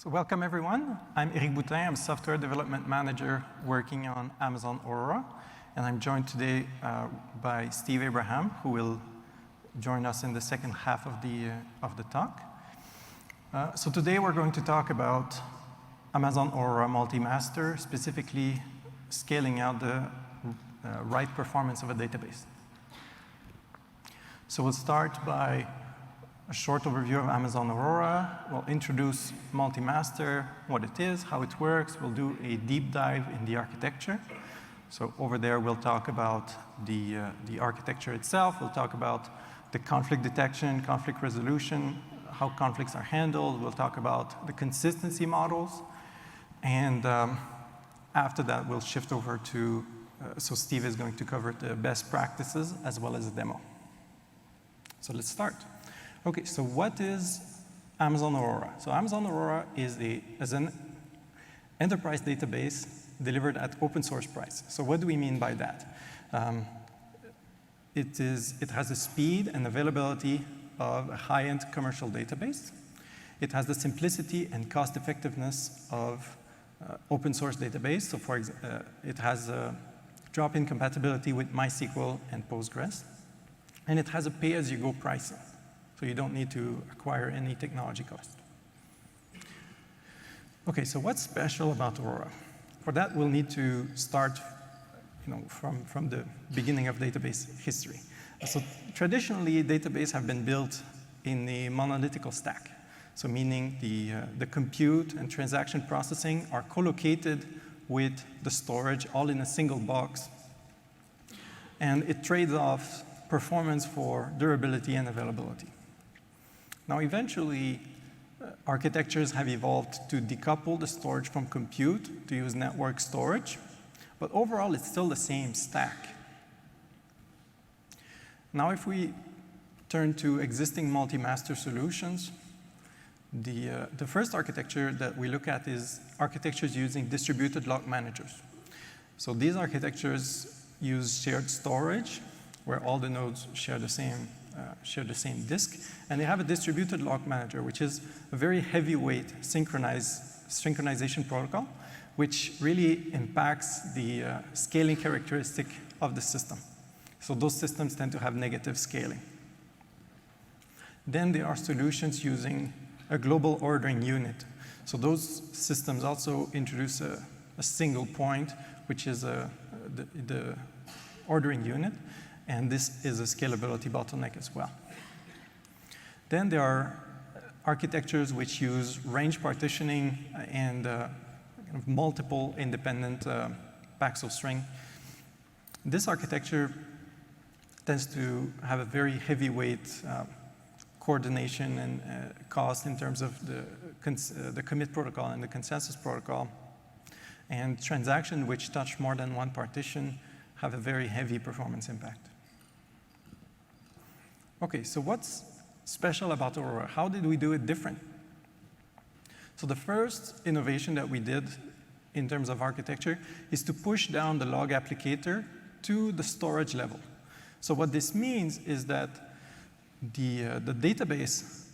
So welcome everyone. I'm Eric Boutin. I'm a software development manager working on Amazon Aurora. And I'm joined today by Steve Abraham, who will join us in the second half of the talk. So today we're going to talk about Amazon Aurora Multi-Master, specifically scaling out the write performance of a database. So we'll start by a short overview of Amazon Aurora. We'll introduce Multi-Master, what it is, how it works. We'll do a deep dive in the architecture. So over there, we'll talk about the architecture itself. We'll talk about the conflict detection, conflict resolution, how conflicts are handled. We'll talk about the consistency models. And after that, we'll shift over to, so Steve is going to cover the best practices as well as a demo. So let's start. Okay, so what is Amazon Aurora? So Amazon Aurora is an enterprise database delivered at open source price. So what do we mean by that? It has the speed and availability of a high-end commercial database. It has the simplicity and cost effectiveness of open source database. So for example, it has a drop-in compatibility with MySQL and Postgres. And it has a pay-as-you-go pricing. So you don't need to acquire any technology cost. Okay, so what's special about Aurora? For that, we'll need to start from the beginning of database history. So traditionally, databases have been built in a monolithical stack. So meaning the compute and transaction processing are co-located with the storage all in a single box. And it trades off performance for durability and availability. Now, eventually, architectures have evolved to decouple the storage from compute to use network storage. But overall, it's still the same stack. Now, if we turn to existing multi-master solutions, the first architecture that we look at is architectures using distributed log managers. So these architectures use shared storage, where all the nodes share the same disk, and they have a distributed log manager, which is a very heavyweight synchronization protocol, which really impacts the scaling characteristic of the system. So those systems tend to have negative scaling. Then there are solutions using a global ordering unit. So those systems also introduce a single point, which is the ordering unit. And this is a scalability bottleneck as well. Then there are architectures which use range partitioning and kind of multiple independent packs of string. This architecture tends to have a very heavyweight coordination and cost in terms of the commit protocol and the consensus protocol. And transactions which touch more than one partition have a very heavy performance impact. Okay, so what's special about Aurora? How did we do it different? So the first innovation that we did in terms of architecture is to push down the log applicator to the storage level. So what this means is that the database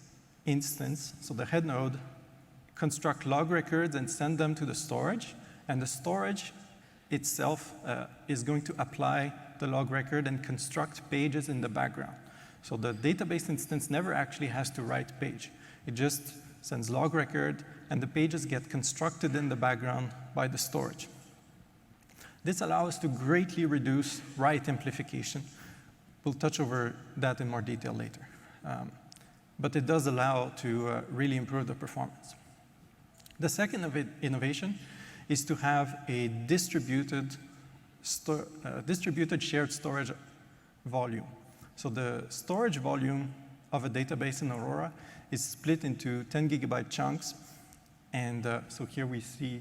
instance, so the head node, construct log records and send them to the storage, and the storage itself is going to apply the log record and construct pages in the background. So the database instance never actually has to write page. It just sends log record, and the pages get constructed in the background by the storage. This allows us to greatly reduce write amplification. We'll touch over that in more detail later. But it does allow to really improve the performance. The second innovation is to have a distributed shared storage volume. So the storage volume of a database in Aurora is split into 10 gigabyte chunks. And so here we see,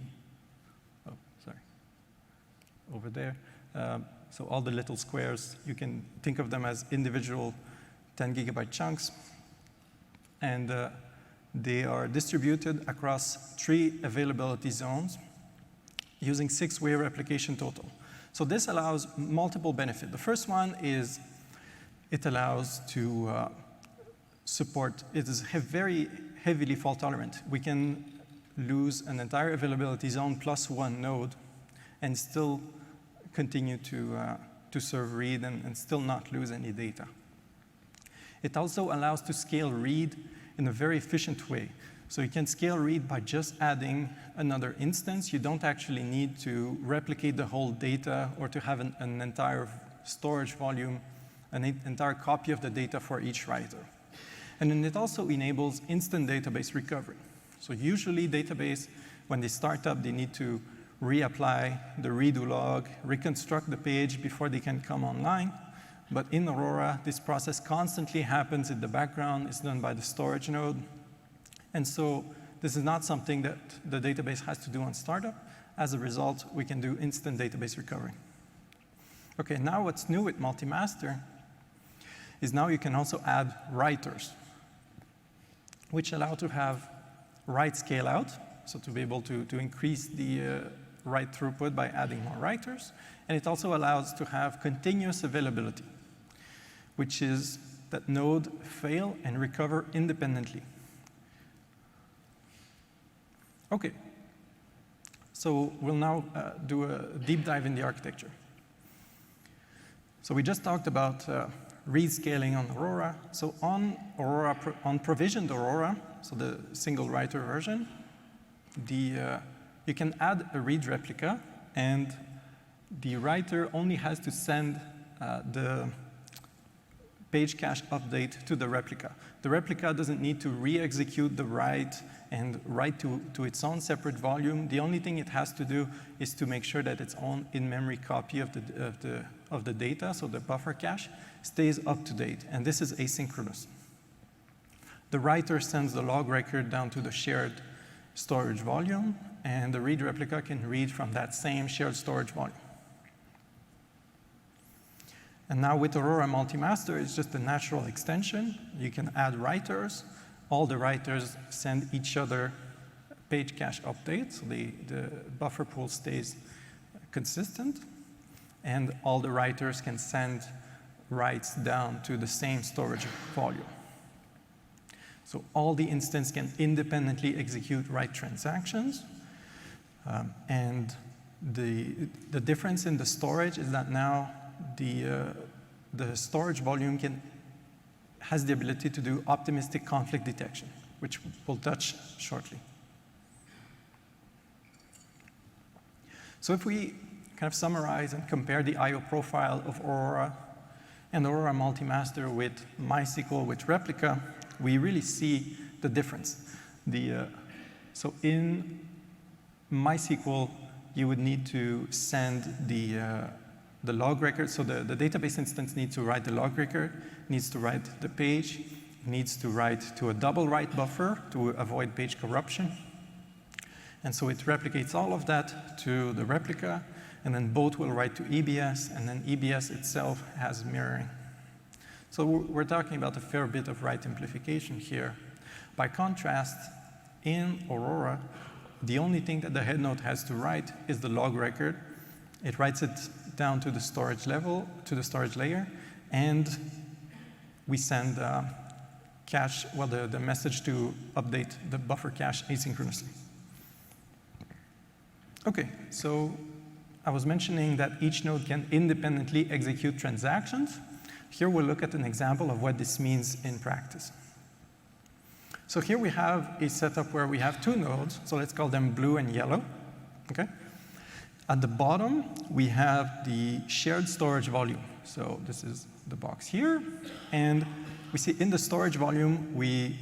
over there. So all the little squares, you can think of them as individual 10 gigabyte chunks. And they are distributed across 3 availability zones using 6-way replication total. So this allows multiple benefits. The first one is it allows to support, it is very heavily fault tolerant. We can lose an entire availability zone plus one node and still continue to serve read and still not lose any data. It also allows to scale read in a very efficient way. So you can scale read by just adding another instance. You don't actually need to replicate the whole data or to have an entire storage volume, an entire copy of the data for each writer. And then it also enables instant database recovery. So usually database, when they start up, they need to reapply the redo log, reconstruct the page before they can come online. But in Aurora, this process constantly happens in the background. It's done by the storage node. And so this is not something that the database has to do on startup. As a result, we can do instant database recovery. OK, now what's new with Multi-Master is now you can also add writers, which allow to have write scale out, so to be able to increase the write throughput by adding more writers. And it also allows to have continuous availability, which is that node fail and recover independently. OK, so we'll now do a deep dive in the architecture. So we just talked about read scaling on Aurora. So on Aurora, on provisioned Aurora, so the single writer version, you can add a read replica, and the writer only has to send the page cache update to the replica. The replica doesn't need to re-execute the write and write to its own separate volume. The only thing it has to do is to make sure that its own in-memory copy of the data, so the buffer cache, stays up to date. And this is asynchronous. The writer sends the log record down to the shared storage volume, and the read replica can read from that same shared storage volume. And now with Aurora Multi-Master, it's just a natural extension. You can add writers. All the writers send each other page cache updates, so the buffer pool stays consistent. And all the writers can send writes down to the same storage volume. So all the instances can independently execute write transactions. And the difference in the storage is that now the storage volume has the ability to do optimistic conflict detection, which we'll touch shortly. So if we kind of summarize and compare the I/O profile of Aurora and Aurora Multi-Master with MySQL with Replica, we really see the difference. So in MySQL, you would need to send the log record. So the database instance needs to write the log record, needs to write the page, needs to write to a double write buffer to avoid page corruption. And so it replicates all of that to the replica, and then both will write to EBS, and then EBS itself has mirroring. So we're talking about a fair bit of write amplification here. By contrast, in Aurora, the only thing that the head node has to write is the log record. It writes it down to the storage level, to the storage layer, and we send the message to update the buffer cache asynchronously. OK, so I was mentioning that each node can independently execute transactions. Here we'll look at an example of what this means in practice. So here we have a setup where we have two nodes. So let's call them blue and yellow. Okay. At the bottom, we have the shared storage volume. So this is the box here. And we see in the storage volume,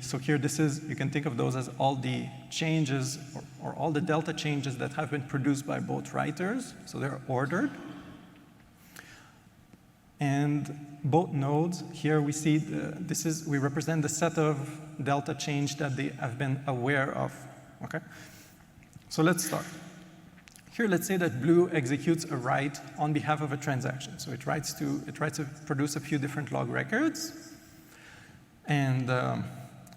so here this is, you can think of those as all the changes or all the delta changes that have been produced by both writers. So they're ordered. And both nodes, here we see, we represent the set of delta change that they have been aware of. Okay? So let's start. Here, let's say that blue executes a write on behalf of a transaction. So it tries to produce a few different log records. And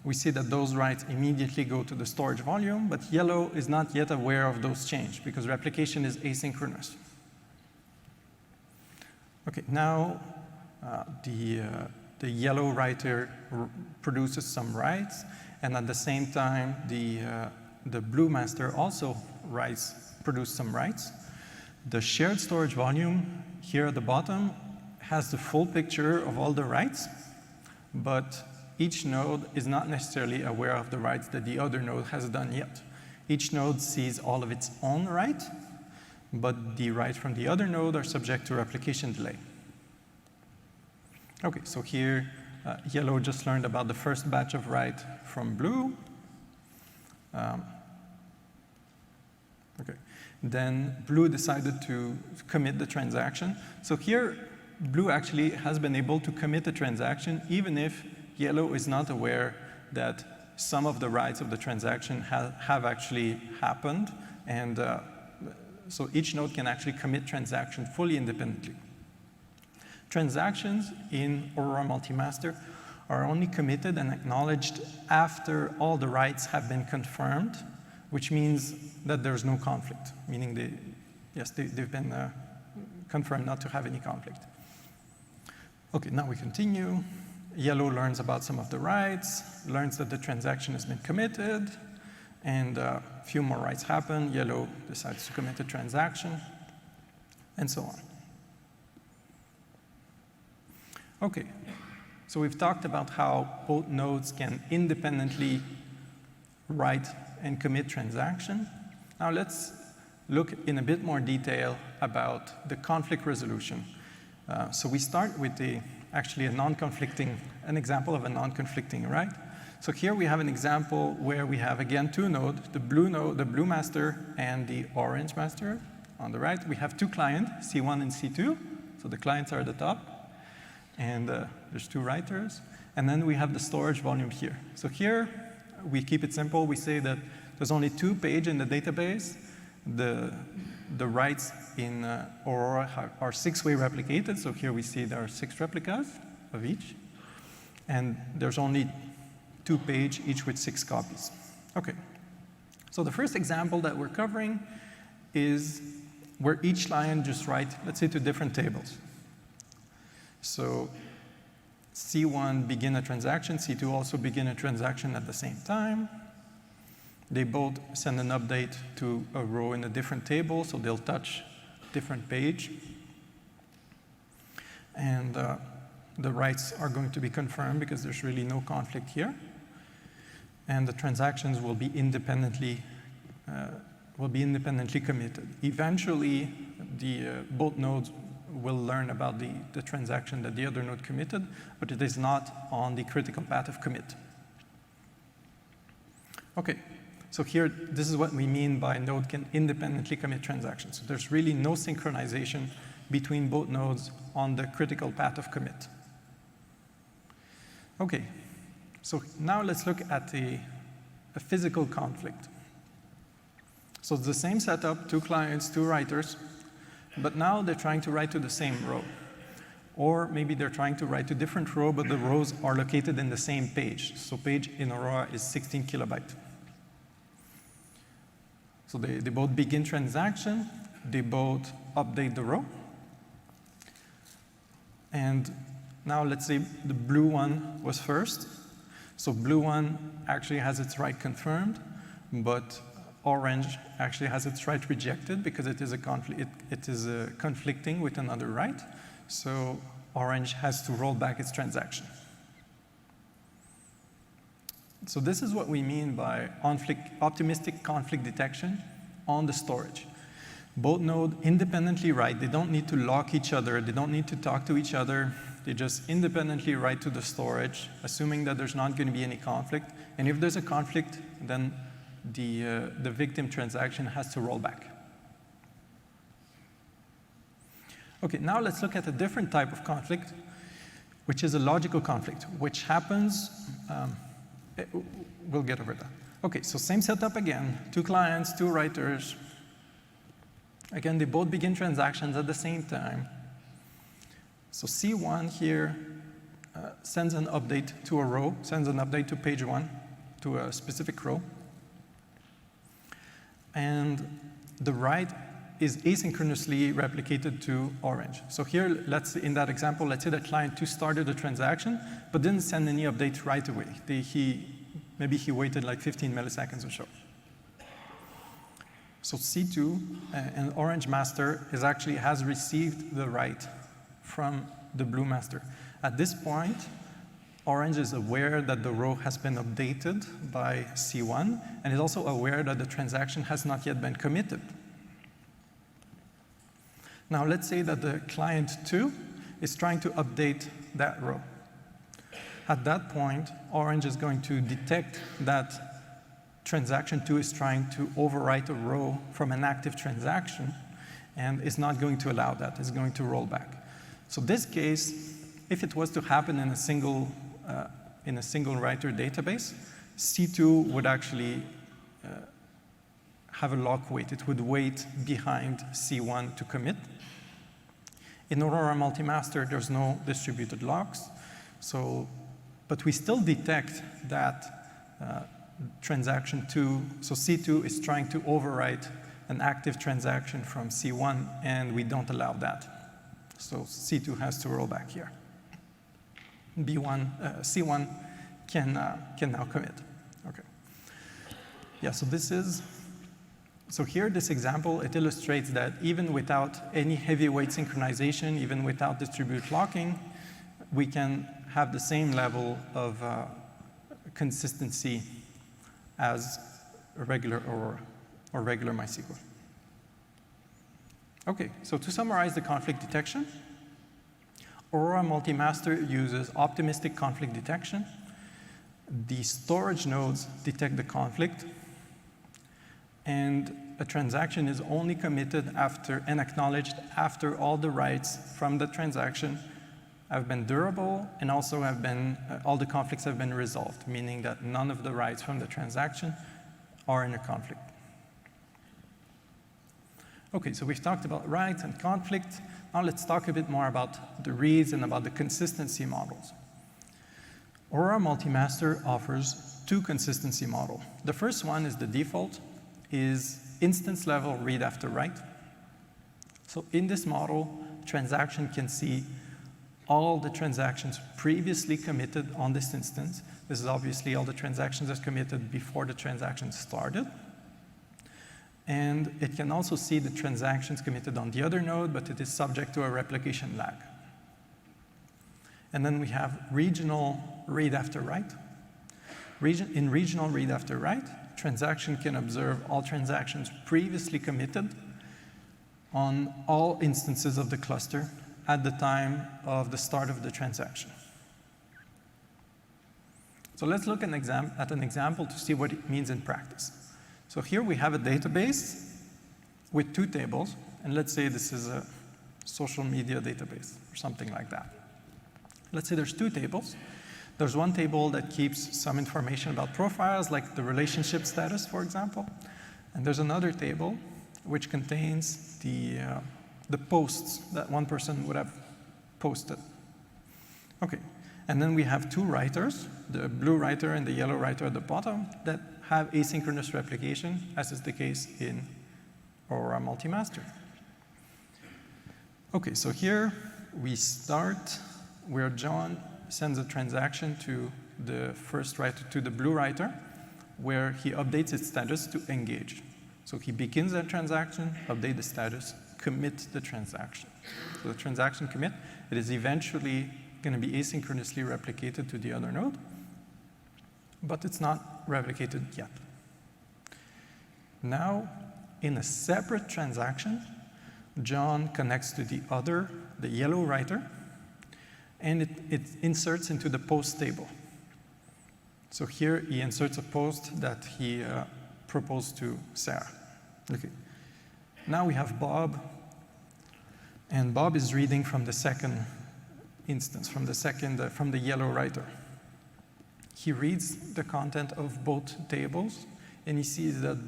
we see that those writes immediately go to the storage volume, but yellow is not yet aware of those changes because replication is asynchronous. OK, now the yellow writer produces some writes, and at the same time, the the blue master also produce some writes. The shared storage volume here at the bottom has the full picture of all the writes, but each node is not necessarily aware of the writes that the other node has done yet. Each node sees all of its own write, but the writes from the other node are subject to replication delay. Okay, so here, yellow just learned about the first batch of write from blue. Okay, then blue decided to commit the transaction. So here, blue actually has been able to commit the transaction even if yellow is not aware that some of the writes of the transaction have actually happened, and so each node can actually commit transaction fully independently. Transactions in Aurora Multi-Master are only committed and acknowledged after all the writes have been confirmed, which means that there's no conflict, meaning they've been confirmed not to have any conflict. Okay, now we continue. Yellow learns about some of the writes, learns that the transaction has been committed, and a few more writes happen. Yellow decides to commit the transaction, and so on. Okay, so we've talked about how both nodes can independently write and commit transaction. Now let's look in a bit more detail about the conflict resolution. So we start with actually an example of a non-conflicting write. So here we have an example where we have, again, two nodes, the blue master and the orange master. On the right, we have two clients, C1 and C2. So the clients are at the top, and there's two writers. And then we have the storage volume here. So here, we keep it simple. We say that there's only 2 pages in the database. The writes in Aurora are 6-way replicated. So here we see there are 6 replicas of each. And there's only 2 pages, each with 6 copies. Okay. So the first example that we're covering is where each client just writes, let's say, to different tables. So C1 begin a transaction, C2 also begin a transaction at the same time. They both send an update to a row in a different table, so they'll touch different page. And the writes are going to be confirmed because there's really no conflict here. And the transactions will be independently committed. Eventually, both nodes will learn about the transaction that the other node committed, but it is not on the critical path of commit. Okay. So here, this is what we mean by node can independently commit transactions. So there's really no synchronization between both nodes on the critical path of commit. Okay, so now let's look at a physical conflict. So it's the same setup, 2 clients, 2 writers, but now they're trying to write to the same row. Or maybe they're trying to write to different row, but the rows are located in the same page. So page in Aurora is 16 kilobytes. So they both begin transaction, they both update the row. And now let's say the blue one was first. So blue one actually has its write confirmed, but orange actually has its write rejected because it is conflicting with another write. So orange has to roll back its transaction. So this is what we mean by optimistic conflict detection on the storage. Both nodes independently write. They don't need to lock each other. They don't need to talk to each other. They just independently write to the storage, assuming that there's not going to be any conflict. And if there's a conflict, then the victim transaction has to roll back. Okay, now let's look at a different type of conflict, which is a logical conflict, which happens. We'll get over that. Okay, so same setup again. 2 clients, 2 writers. Again, they both begin transactions at the same time. So C1 here sends an update to a row, sends an update to page 1, to a specific row. And the write is asynchronously replicated to orange. So here, in that example, let's say that client 2 started a transaction, but didn't send any update right away. Maybe he waited like 15 milliseconds or so. So C2 and Orange master has received the write from the blue master. At this point, Orange is aware that the row has been updated by C1 and is also aware that the transaction has not yet been committed. Now let's say that the client 2 is trying to update that row. At that point, Orange is going to detect that transaction 2 is trying to overwrite a row from an active transaction and is not going to allow that, it's going to roll back. So this case, if it was to happen in a single writer database, C2 would actually have a lock wait. It would wait behind C1 to commit. In Aurora Multi-Master, there's no distributed locks, but we still detect that transaction 2, so C2 is trying to overwrite an active transaction from C1, and we don't allow that. So C2 has to roll back here. C1 can now commit. Okay. Yeah, so here, this example, it illustrates that even without any heavyweight synchronization, even without distributed locking, we can have the same level of consistency as a regular Aurora or regular MySQL. Okay, so to summarize the conflict detection, Aurora Multi-Master uses optimistic conflict detection. The storage nodes detect the conflict, and a transaction is only committed after and acknowledged after all the writes from the transaction have been durable and also all the conflicts have been resolved, meaning that none of the writes from the transaction are in a conflict. Okay, so we've talked about writes and conflict. Now let's talk a bit more about the reads and about the consistency models. Aurora Multi-Master offers two consistency models. The first one is the default, is instance level read after write. So in this model, transaction can see all the transactions previously committed on this instance. This is obviously all the transactions that's committed before the transaction started. And it can also see the transactions committed on the other node, but it is subject to a replication lag. And then we have regional read after write. In regional read after write, transaction can observe all transactions previously committed on all instances of the cluster at the time of the start of the transaction. So let's look at an example to see what it means in practice. So here we have a database with two tables, and let's say this is a social media database or something like that. Let's say there's two tables. There's one table that keeps some information about profiles, like the relationship status, for example. And there's another table which contains the posts that one person would have posted. Okay, and then we have two writers, the blue writer and the yellow writer at the bottom, that have asynchronous replication, as is the case in Aurora Multi-Master. Okay, so here we start where John sends a transaction to the first writer, to the blue writer, where he updates its status to engage. So he begins that transaction, update the status, commit the transaction. So the transaction commit, it is eventually going to be asynchronously replicated to the other node, but it's not replicated yet. Now, in a separate transaction, John connects to the yellow writer, and it inserts into the post table. So here he inserts a post that he proposed to Sarah. Okay. Now we have Bob, and Bob is reading from the second instance, from the yellow writer. He reads the content of both tables, and he sees that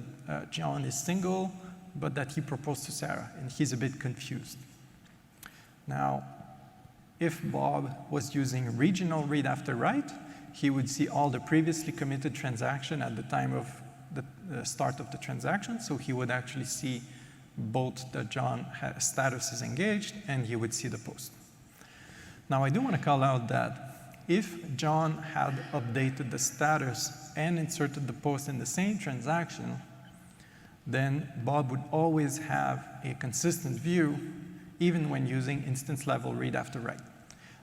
John is single, but that he proposed to Sarah, and he's a bit confused. Now, if Bob was using regional read after write, he would see all the previously committed transaction at the time of the start of the transaction, so he would actually see both that John's status is engaged, and he would see the post. Now, I do want to call out that if John had updated the status and inserted the post in the same transaction, then Bob would always have a consistent view, even when using instance level read after write.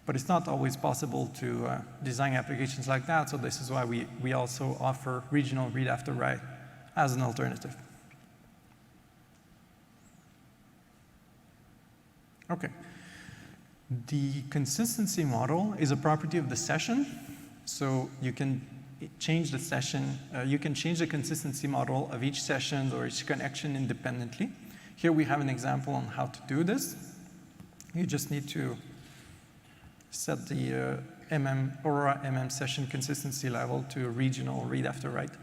But it's not always possible to design applications like that, so this is why we also offer regional read after write as an alternative. Okay. The consistency model is a property of the session, so you can change the session, you can change the consistency model of each session or each connection independently. Here we have an example on how to do this. You just need to set the Aurora MM session consistency level to regional read after write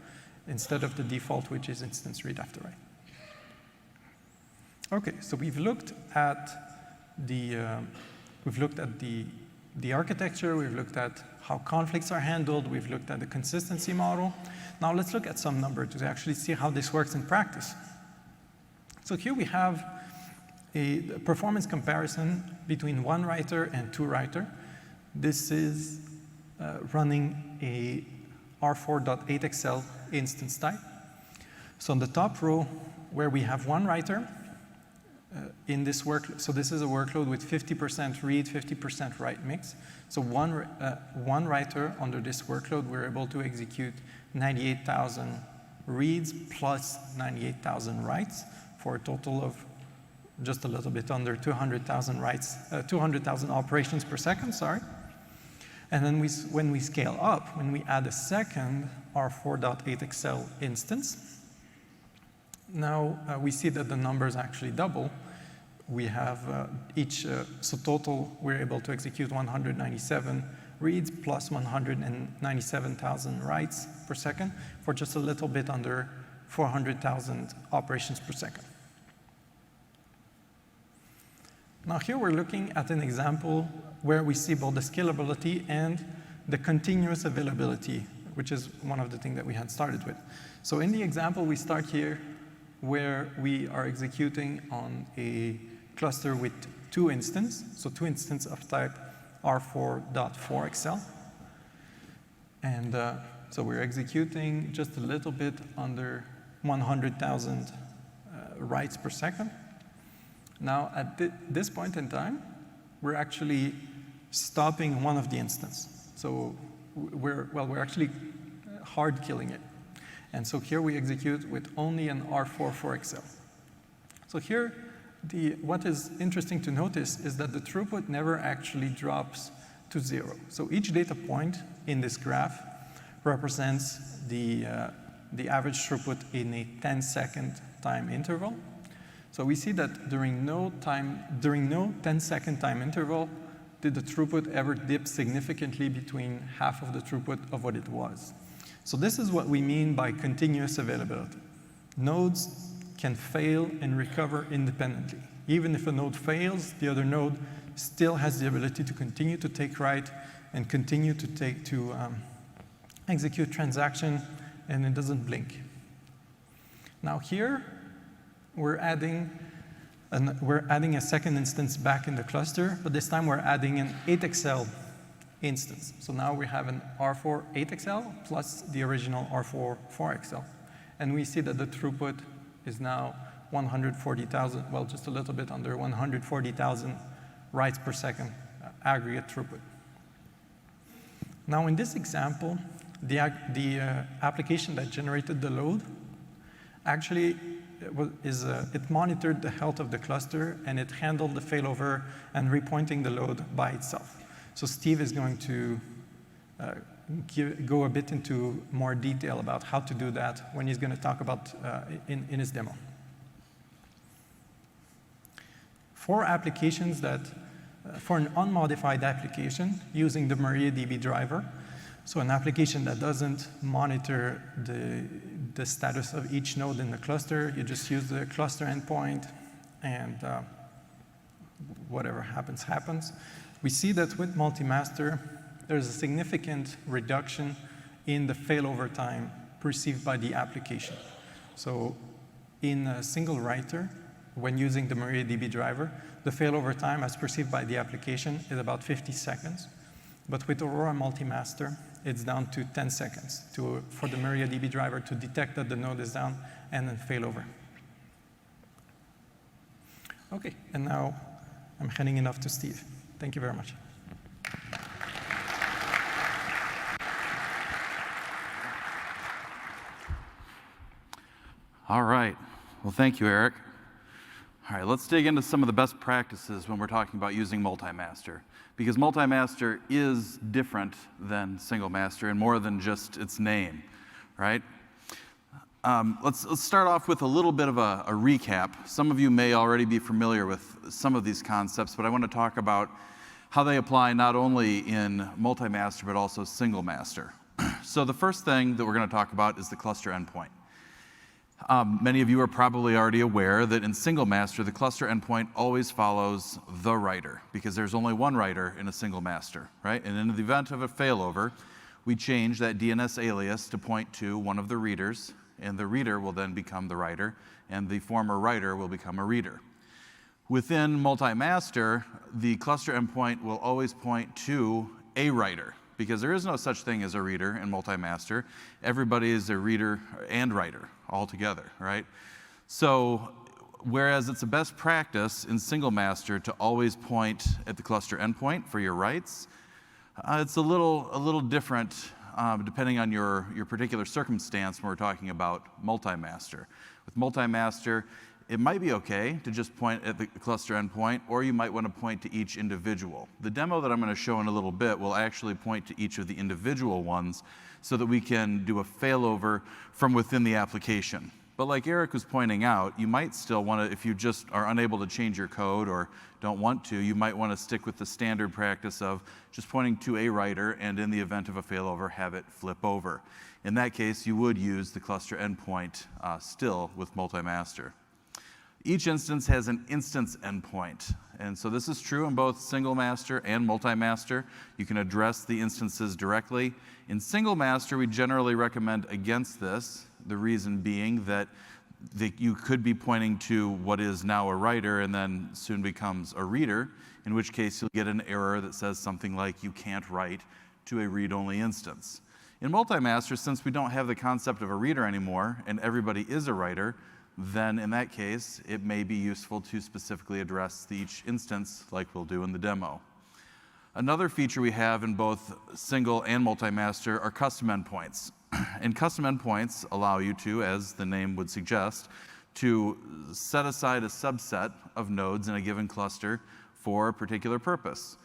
instead of the default, which is instance read after write. Okay, so we've looked at the architecture, we've looked at how conflicts are handled, we've looked at the consistency model. Now let's look at some numbers to actually see how this works in practice. So here we have a performance comparison between one writer and two writer. This is running a R4.8XL instance type. So on the top row, where we have one writer, in this workload, so this is a workload with 50% read, 50% write mix. So one writer under this workload, we're able to execute 98,000 reads plus 98,000 writes for a total of just a little bit under 200,000 writes, 200,000 operations per second, sorry. And then when we scale up, when we add a second R4.8XL instance, now we see that the numbers actually double. We have so total, we're able to execute 197 reads plus 197,000 writes per second for just a little bit under 400,000 operations per second. Now here we're looking at an example where we see both the scalability and the continuous availability, which is one of the things that we had started with. So in the example, we start here where we are executing on a cluster with two instances, so two instances of type R4.4XL. And so we're executing just a little bit under 100,000 writes per second. Now, at this point in time, we're actually stopping one of the instances. So we're actually hard killing it. And so here we execute with only an R4.4XL. So here, what is interesting to notice is that the throughput never actually drops to 0. So each data point in this graph represents the average throughput in a 10-second time interval. So we see that during no 10-second time interval did the throughput ever dip significantly between half of the throughput of what it was. So this is what we mean by continuous availability. Nodes can fail and recover independently. Even if a node fails, the other node still has the ability to continue to take write and continue to execute transaction, and it doesn't blink. Now here, we're adding a second instance back in the cluster, but this time we're adding an 8XL instance. So now we have an R4 8XL plus the original R4 4XL. And we see that the throughput is now 140,000, well, just a little bit under 140,000 writes per second aggregate throughput. Now in this example, the application that generated the load actually it monitored the health of the cluster, and it handled the failover and repointing the load by itself. So Steve is going to go a bit into more detail about how to do that when he's going to talk about in his demo. For applications for an unmodified application using the MariaDB driver, so an application that doesn't monitor the status of each node in the cluster, you just use the cluster endpoint, and whatever happens, happens. We see that with Multi-Master, there's a significant reduction in the failover time perceived by the application. So in a single writer, when using the MariaDB driver, the failover time as perceived by the application is about 50 seconds. But with Aurora Multi-Master, it's down to 10 seconds for the MariaDB driver to detect that the node is down and then failover. Okay, and now I'm handing it off to Steve. Thank you very much. All right. Well, thank you, Eric. All right, let's dig into some of the best practices when we're talking about using multi-master, because multi-master is different than single master and more than just its name, right? Let's start off with a little bit of a recap. Some of you may already be familiar with some of these concepts, but I want to talk about how they apply not only in multi-master, but also single master. So the first thing that we're going to talk about is the cluster endpoint. Many of you are probably already aware that in single master, the cluster endpoint always follows the writer, because there's only one writer in a single master, right? And in the event of a failover, we change that DNS alias to point to one of the readers, and the reader will then become the writer, and the former writer will become a reader. Within multi-master, the cluster endpoint will always point to a writer, because there is no such thing as a reader in multi-master. Everybody is a reader and writer all together, right? So whereas it's a best practice in single master to always point at the cluster endpoint for your writes, it's a little different depending on your particular circumstance when we're talking about multi-master. With multi-master, it might be okay to just point at the cluster endpoint, or you might want to point to each individual. The demo that I'm going to show in a little bit will actually point to each of the individual ones so that we can do a failover from within the application. But like Eric was pointing out, you might still want to, if you just are unable to change your code or don't want to, you might want to stick with the standard practice of just pointing to a writer, and in the event of a failover, have it flip over. In that case, you would use the cluster endpoint still with multi-master. Each instance has an instance endpoint. And so this is true in both single master and multi-master. You can address the instances directly. In single master, we generally recommend against this, the reason being that you could be pointing to what is now a writer and then soon becomes a reader, in which case you'll get an error that says something like you can't write to a read-only instance. In multi-master, since we don't have the concept of a reader anymore and everybody is a writer, then in that case, it may be useful to specifically address each instance like we'll do in the demo. Another feature we have in both single and multi-master are custom endpoints. And custom endpoints allow you to, as the name would suggest, to set aside a subset of nodes in a given cluster for a particular purpose.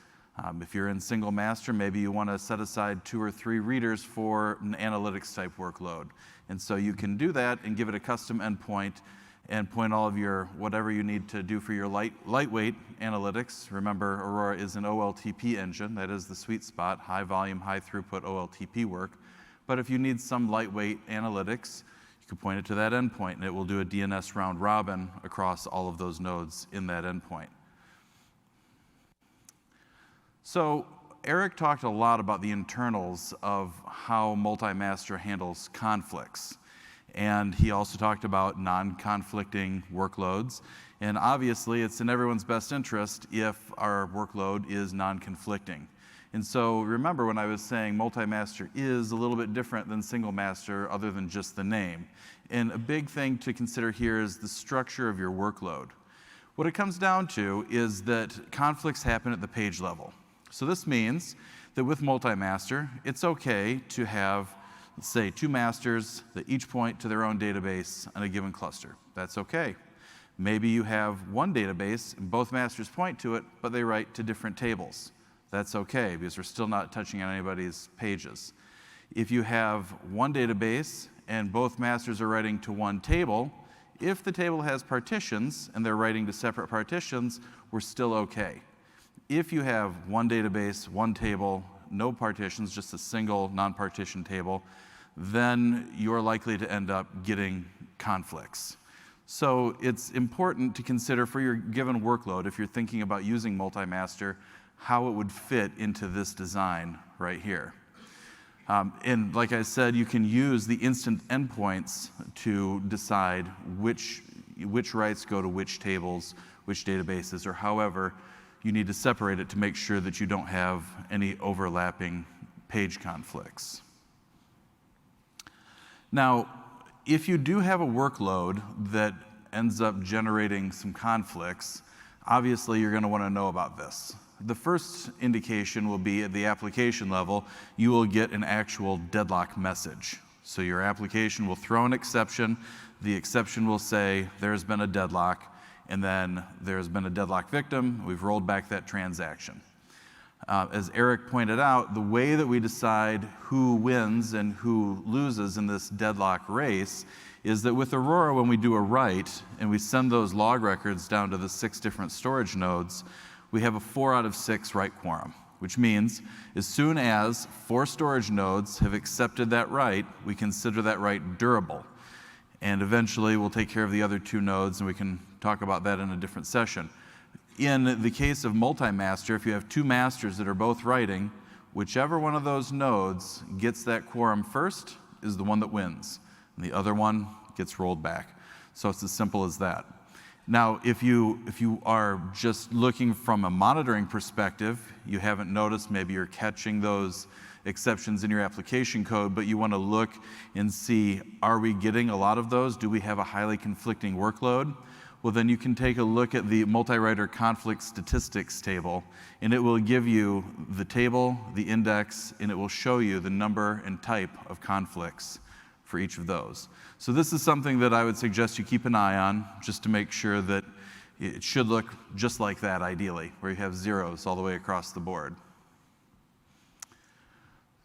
If you're in single master, maybe you want to set aside 2 or 3 readers for an analytics type workload. And so you can do that and give it a custom endpoint and point all of your whatever you need to do for your lightweight analytics. Remember, Aurora is an OLTP engine. That is the sweet spot, high volume, high throughput OLTP work. But if you need some lightweight analytics, you can point it to that endpoint, and it will do a DNS round robin across all of those nodes in that endpoint. So Eric talked a lot about the internals of how multi-master handles conflicts. And he also talked about non-conflicting workloads. And obviously, it's in everyone's best interest if our workload is non-conflicting. And so remember when I was saying multi-master is a little bit different than single master other than just the name. And a big thing to consider here is the structure of your workload. What it comes down to is that conflicts happen at the page level. So this means that with multi-master, it's okay to have, let's say, 2 masters that each point to their own database on a given cluster. That's okay. Maybe you have one database and both masters point to it, but they write to different tables. That's okay, because we're still not touching on anybody's pages. If you have one database and both masters are writing to one table, if the table has partitions and they're writing to separate partitions, we're still okay. If you have one database, one table, no partitions, just a single non-partition table, then you're likely to end up getting conflicts. So it's important to consider for your given workload, if you're thinking about using multi-master, how it would fit into this design right here. And like I said, you can use the instant endpoints to decide which writes go to which tables, which databases, or however you need to separate it to make sure that you don't have any overlapping page conflicts. Now, if you do have a workload that ends up generating some conflicts, Obviously, you're going to want to know about this. The first indication will be at the application level, you will get an actual deadlock message. So your application will throw an exception. The exception will say there's been a deadlock, and then there's been a deadlock victim. We've rolled back that transaction. As Eric pointed out, the way that we decide who wins and who loses in this deadlock race is that with Aurora, when we do a write and we send those log records down to the 6 different storage nodes, we have a 4 out of 6 write quorum, which means as soon as 4 storage nodes have accepted that write, we consider that write durable. And eventually, we'll take care of the other 2 nodes, and we can talk about that in a different session. In the case of multi-master, if you have 2 masters that are both writing, whichever one of those nodes gets that quorum first is the one that wins, and the other one gets rolled back. So it's as simple as that. Now, if you are just looking from a monitoring perspective, you haven't noticed, maybe you're catching those exceptions in your application code, but you want to look and see, are we getting a lot of those? Do we have a highly conflicting workload? Well, then you can take a look at the multi-writer conflict statistics table, and it will give you the table, the index, and it will show you the number and type of conflicts for each of those. So this is something that I would suggest you keep an eye on, just to make sure that it should look just like that, ideally, where you have zeros all the way across the board.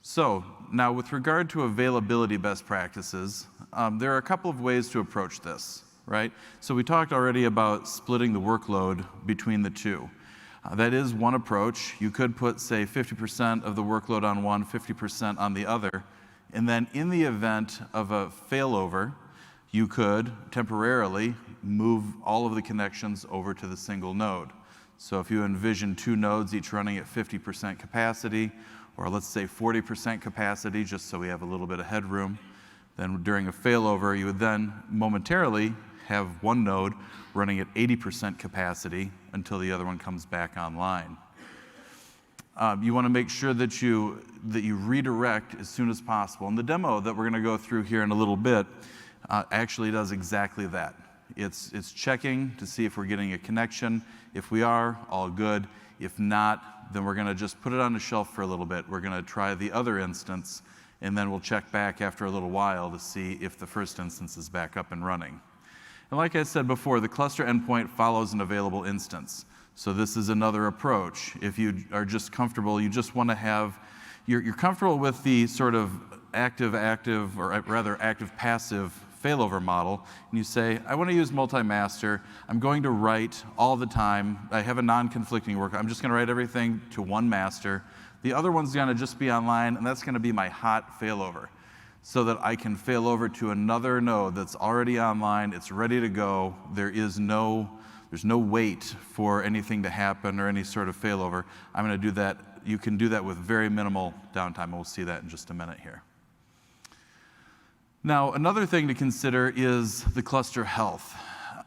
So now, with regard to availability best practices, there are a couple of ways to approach this. Right? So we talked already about splitting the workload between the 2. That is one approach. You could put, say, 50% of the workload on one, 50% on the other. And then in the event of a failover, you could temporarily move all of the connections over to the single node. So if you envision 2 nodes each running at 50% capacity, or let's say 40% capacity, just so we have a little bit of headroom, then during a failover, you would then momentarily have one node running at 80% capacity until the other one comes back online. You want to make sure that you redirect as soon as possible. And the demo that we're going to go through here in a little bit actually does exactly that. It's checking to see if we're getting a connection. If we are, all good. If not, then we're going to just put it on the shelf for a little bit. We're going to try the other instance, and then we'll check back after a little while to see if the first instance is back up and running. And like I said before, the cluster endpoint follows an available instance. So this is another approach. If you are just comfortable, you just want to have, you're comfortable with the sort of active-passive failover model, and you say, I want to use multi-master. I'm going to write all the time. I have a non-conflicting work. I'm just going to write everything to one master. The other one's going to just be online, and that's going to be my hot failover, so that I can fail over to another node that's already online, it's ready to go, there's no wait for anything to happen or any sort of failover. I'm going to do that. You can do that with very minimal downtime, and we'll see that in just a minute here. Now, another thing to consider is the cluster health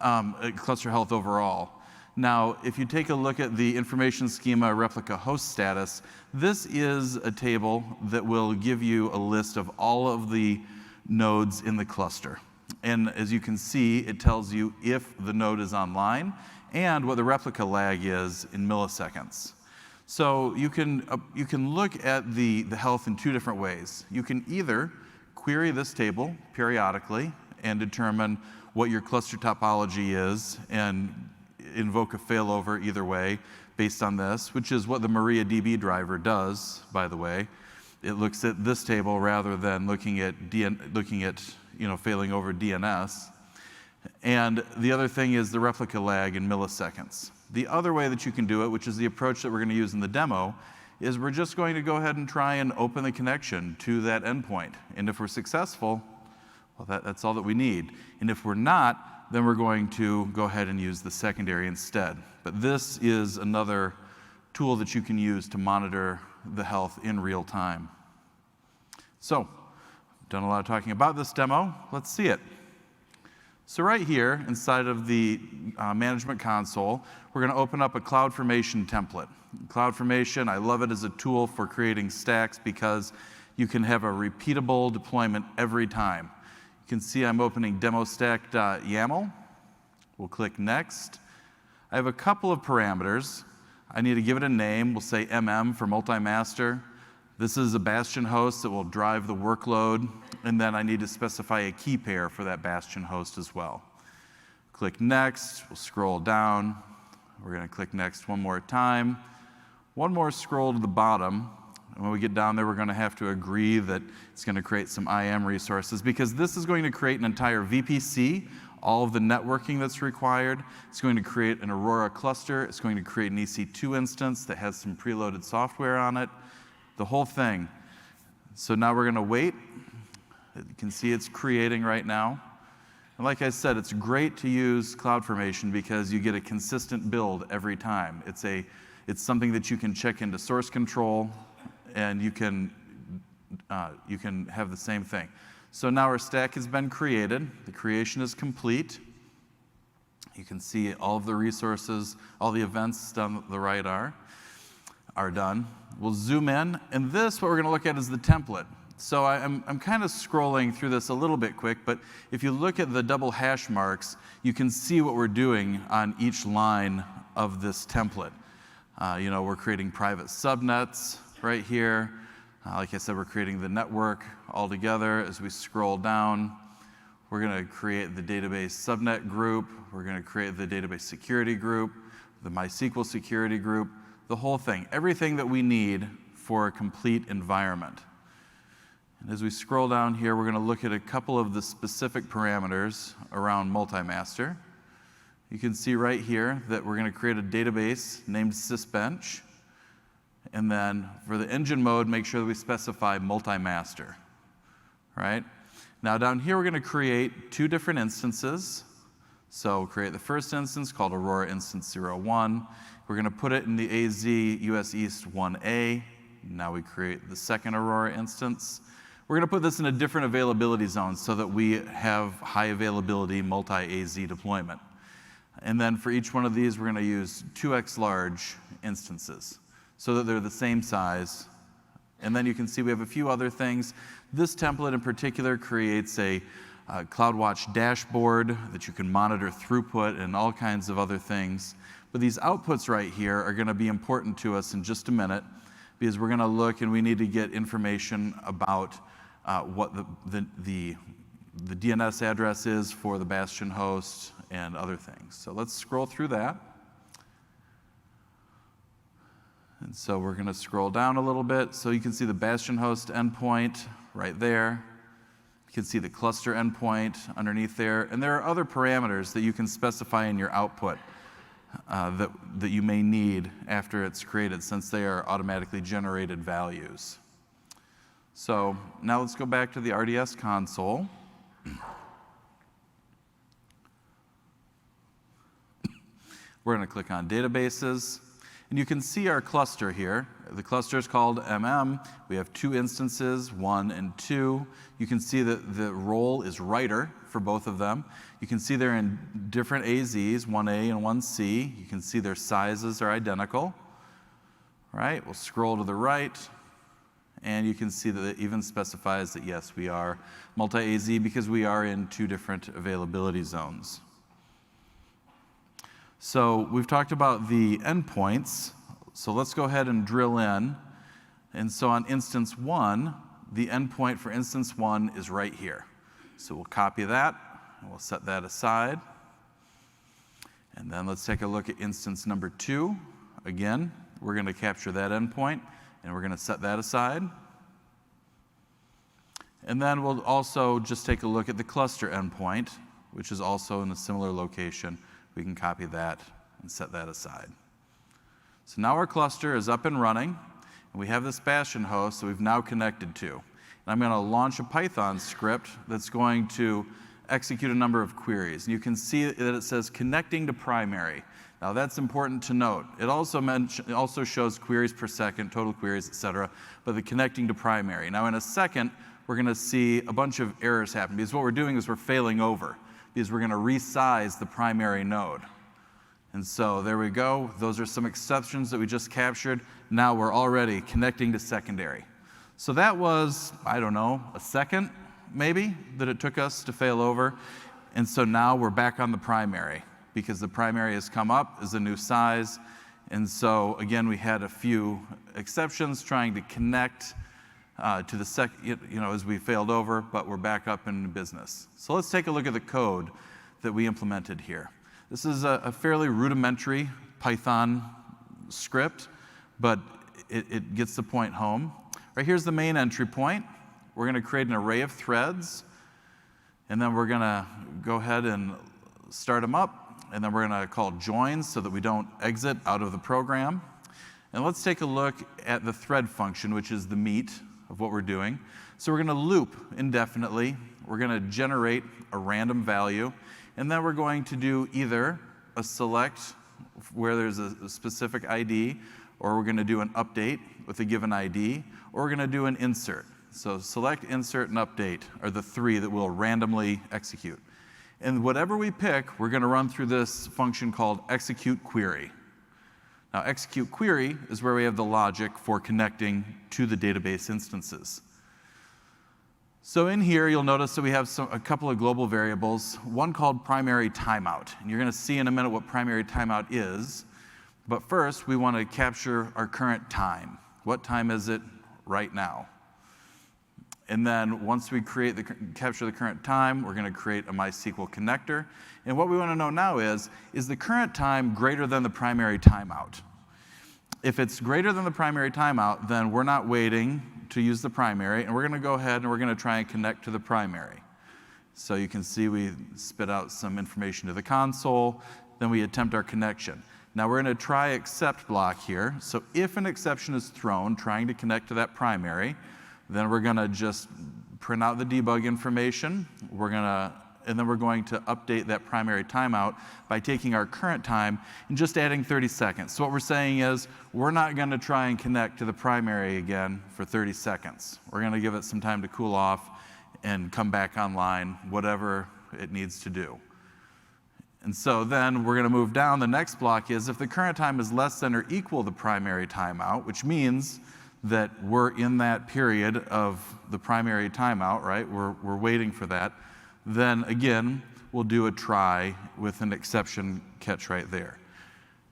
overall. Now, if you take a look at the information schema replica host status, this is a table that will give you a list of all of the nodes in the cluster. And as you can see, it tells you if the node is online and what the replica lag is in milliseconds. So you can look at the health in 2 different ways. You can either query this table periodically and determine what your cluster topology is and invoke a failover either way based on this, which is what the MariaDB driver does, by the way. It looks at this table rather than looking at failing over DNS. And the other thing is the replica lag in milliseconds. The other way that you can do it, which is the approach that we're going to use in the demo, is we're just going to go ahead and try and open the connection to that endpoint. And if we're successful, well, that's all that we need. And if we're not, then we're going to go ahead and use the secondary instead. But this is another tool that you can use to monitor the health in real time. So, I've done a lot of talking about this demo. Let's see it. So right here, inside of the management console, we're going to open up a CloudFormation template. CloudFormation, I love it as a tool for creating stacks because you can have a repeatable deployment every time. You can see I'm opening demostack.yaml. We'll click Next. I have a couple of parameters. I need to give it a name. We'll say MM for multi-master. This is a Bastion host that will drive the workload, and then I need to specify a key pair for that Bastion host as well. Click Next. We'll scroll down. We're going to click Next one more time. One more scroll to the bottom. And when we get down there, we're going to have to agree that it's going to create some IAM resources, because this is going to create an entire VPC, all of the networking that's required. It's going to create an Aurora cluster. It's going to create an EC2 instance that has some preloaded software on it, the whole thing. So now we're going to wait. You can see it's creating right now. And like I said, it's great to use CloudFormation because you get a consistent build every time. It's something that you can check into source control, and you can have the same thing. So now our stack has been created. The creation is complete. You can see all of the resources, all the events down the right are done. We'll zoom in, and this, what we're going to look at, is the template. So I'm kind of scrolling through this a little bit quick, but if you look at the double hash marks, you can see what we're doing on each line of this template. We're creating private subnets right here. Like I said, we're creating the network all together. As we scroll down, we're going to create the database subnet group. We're going to create the database security group, the MySQL security group, the whole thing, everything that we need for a complete environment. And as we scroll down here, we're going to look at a couple of the specific parameters around multi-master. You can see right here that we're going to create a database named sysbench. And then for the engine mode, make sure that we specify multi-master, right? Now down here, we're going to create two different instances. So we'll create the first instance called Aurora Instance 01. We're going to put it in the AZ US East 1A. Now we create the second Aurora instance. We're going to put this in a different availability zone so that we have high availability multi-AZ deployment. And then for each one of these, we're going to use 2x large instances so that they're the same size. And then you can see we have a few other things. This template in particular creates a CloudWatch dashboard that you can monitor throughput and all kinds of other things. But these outputs right here are going to be important to us in just a minute, because we're going to look and we need to get information about what the DNS address is for the Bastion host and other things. So let's scroll through that. And so we're going to scroll down a little bit. So you can see the Bastion host endpoint right there. You can see the cluster endpoint underneath there. And there are other parameters that you can specify in your output that you may need after it's created, since they are automatically generated values. So now let's go back to the RDS console. We're going to click on databases. And you can see our cluster here. The cluster is called MM. We have two instances, 1 and 2. You can see that the role is writer for both of them. You can see they're in different AZs, 1A and 1C. You can see their sizes are identical. All right, we'll scroll to the right. And you can see that it even specifies that, yes, we are multi-AZ because we are in two different availability zones. So we've talked about the endpoints. So let's go ahead and drill in. And so on instance 1, the endpoint for instance 1 is right here. So we'll copy that, and we'll set that aside. And then let's take a look at instance number 2. Again, we're going to capture that endpoint, and we're going to set that aside. And then we'll also just take a look at the cluster endpoint, which is also in a similar location. We can copy that and set that aside. So now our cluster is up and running, and we have this Bastion host that we've now connected to. And I'm going to launch a Python script that's going to execute a number of queries. And you can see that it says connecting to primary. Now that's important to note. It also shows queries per second, total queries, et cetera, but the connecting to primary. Now in a second, we're going to see a bunch of errors happen, because what we're doing is we're failing over, because we're going to resize the primary node. And so there we go. Those are some exceptions that we just captured. Now we're already connecting to secondary. So that was, I don't know, a second maybe that it took us to fail over. And so now we're back on the primary. because the primary has come up as a new size. And so again, we had a few exceptions trying to connect to the as we failed over, but we're back up in business. So let's take a look at the code that we implemented here. This is a fairly rudimentary Python script, but it gets the point home. Right here's the main entry point. We're going to create an array of threads, and then we're going to go ahead and start them up, and then we're going to call joins so that we don't exit out of the program. And let's take a look at the thread function, which is the meat of what we're doing. So we're going to loop indefinitely. We're going to generate a random value, and then we're going to do either a select where there's a specific ID, or we're going to do an update with a given ID, or we're going to do an insert. So select, insert, and update are the three that we'll randomly execute. And whatever we pick, we're going to run through this function called execute query. Now, execute query is where we have the logic for connecting to the database instances. So in here, you'll notice that we have a couple of global variables, one called primary timeout. And you're going to see in a minute what primary timeout is. But first, we want to capture our current time. What time is it right now? And then once we capture the current time, we're going to create a MySQL connector. And what we want to know now is the current time greater than the primary timeout? If it's greater than the primary timeout, then we're not waiting to use the primary, and we're going to go ahead and we're going to try and connect to the primary. So you can see we spit out some information to the console, then we attempt our connection. Now we're going to try except block here. So if an exception is thrown trying to connect to that primary, then we're going to just print out the debug information. And then we're going to update that primary timeout by taking our current time and just adding 30 seconds. So what we're saying is we're not going to try and connect to the primary again for 30 seconds. We're going to give it some time to cool off and come back online, whatever it needs to do. And so then we're going to move down. The next block is if the current time is less than or equal to the primary timeout, which means that we're in that period of the primary timeout, right? We're waiting for that. Then again, we'll do a try with an exception catch right there.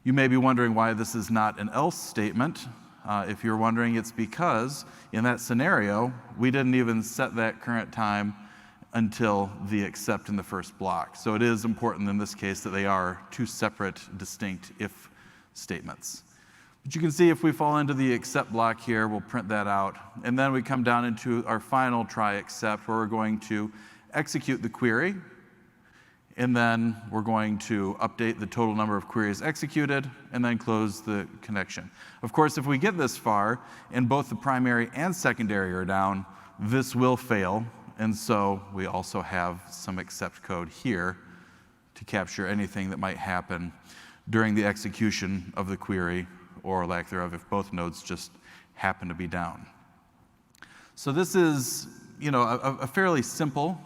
You may be wondering why this is not an else statement. If you're wondering, it's because in that scenario, we didn't even set that current time until the except in the first block. So it is important in this case that they are two separate, distinct if statements. But you can see if we fall into the except block here, we'll print that out. And then we come down into our final try except, where we're going to execute the query, and then we're going to update the total number of queries executed, and then close the connection. Of course, if we get this far, and both the primary and secondary are down, this will fail, and so we also have some except code here to capture anything that might happen during the execution of the query, or lack thereof, if both nodes just happen to be down. So this is, a fairly simple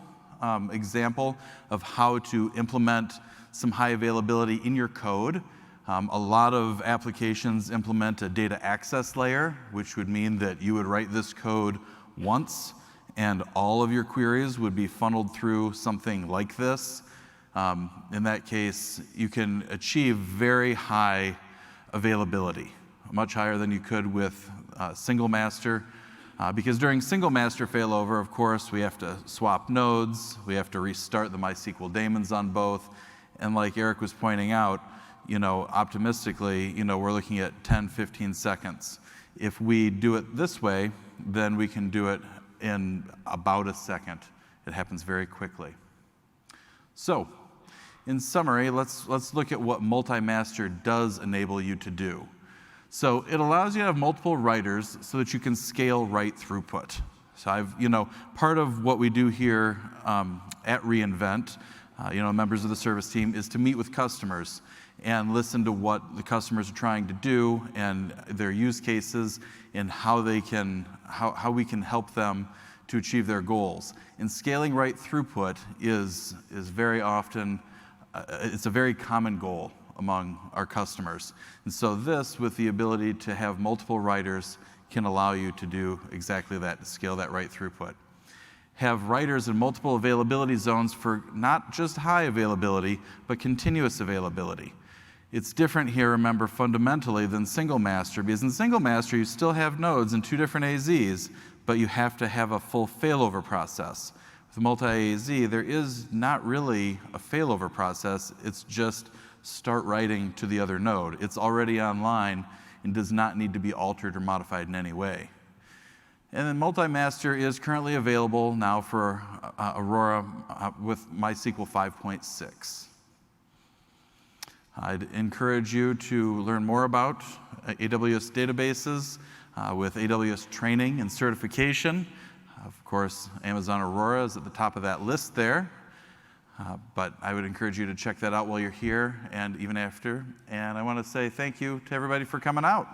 example of how to implement some high availability in your code. A lot of applications implement a data access layer, which would mean that you would write this code once, and all of your queries would be funneled through something like this. In that case, you can achieve very high availability, much higher than you could with single master. Because during single master failover, of course, we have to swap nodes, we have to restart the MySQL daemons on both, and like Eric was pointing out, optimistically, we're looking at 10, 15 seconds. If we do it this way, then we can do it in about a second. It happens very quickly. So, in summary, let's look at what Multi-Master does enable you to do. So it allows you to have multiple writers so that you can scale write throughput. So part of what we do here at reInvent, members of the service team, is to meet with customers and listen to what the customers are trying to do and their use cases and how we can help them to achieve their goals. And scaling write throughput is very often, it's a very common goal among our customers. And so this, with the ability to have multiple writers, can allow you to do exactly that, to scale that write throughput. have writers in multiple availability zones for not just high availability, but continuous availability. It's different here, remember, fundamentally than single master, because in single master you still have nodes in 2 different AZs, but you have to have a full failover process. With multi-AZ, there is not really a failover process, it's just start writing to the other node. It's already online and does not need to be altered or modified in any way. And then multi-master is currently available now for Aurora with MySQL 5.6. I'd encourage you to learn more about AWS databases with AWS training and certification. Of course, Amazon Aurora is at the top of that list there. But I would encourage you to check that out while you're here and even after. And I want to say thank you to everybody for coming out.